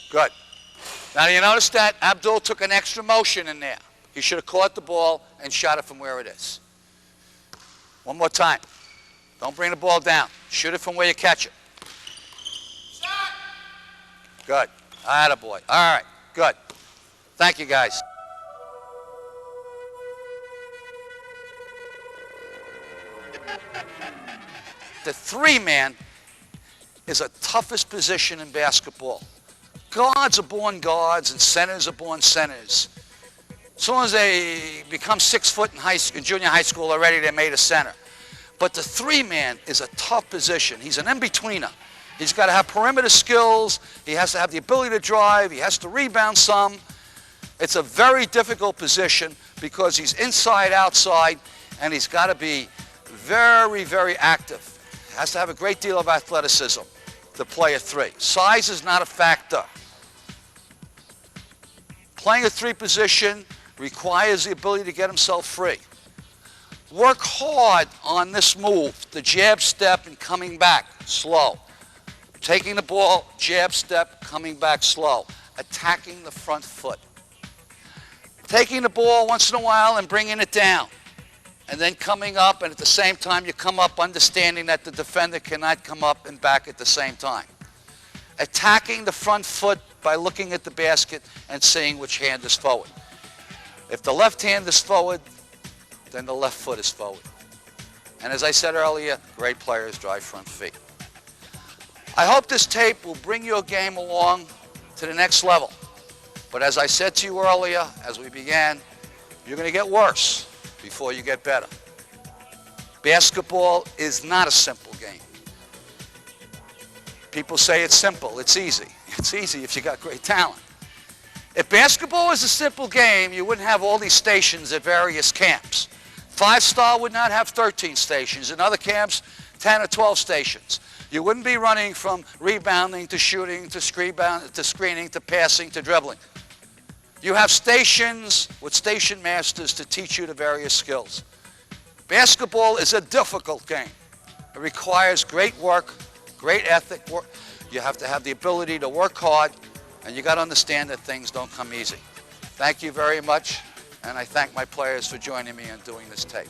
Good. Now, you notice that Abdul took an extra motion in there. He should have caught the ball and shot it from where it is. One more time. Don't bring the ball down. Shoot it from where you catch it. Good. Attaboy. All right. Good. Thank you, guys. The three-man is the toughest position in basketball. Guards are born guards and centers are born centers. As soon as they become 6 foot in junior high school already, they're made a center. But the three-man is a tough position. He's an in-betweener. He's got to have perimeter skills. He has to have the ability to drive. He has to rebound some. It's a very difficult position because he's inside, outside, and he's got to be very, very active. He has to have a great deal of athleticism to play a three. Size is not a factor. Playing a three position requires the ability to get himself free. Work hard on this move, the jab step and coming back, slow. Taking the ball, jab step, coming back slow. Attacking the front foot. Taking the ball once in a while and bringing it down. And then coming up, and at the same time you come up understanding that the defender cannot come up and back at the same time. Attacking the front foot by looking at the basket and seeing which hand is forward. If the left hand is forward, then the left foot is forward. And as I said earlier, great players drive front feet. I hope this tape will bring your game along to the next level. But as I said to you earlier, as we began, you're going to get worse before you get better. Basketball is not a simple game. People say it's simple, it's easy. It's easy if you got great talent. If basketball was a simple game, you wouldn't have all these stations at various camps. 5-star would not have 13 stations. In other camps, 10 or 12 stations. You wouldn't be running from rebounding to shooting to screening to passing to dribbling. You have stations with station masters to teach you the various skills. Basketball is a difficult game. It requires great work, great ethic. You have to have the ability to work hard, and you got to understand that things don't come easy. Thank you very much, and I thank my players for joining me in doing this tape.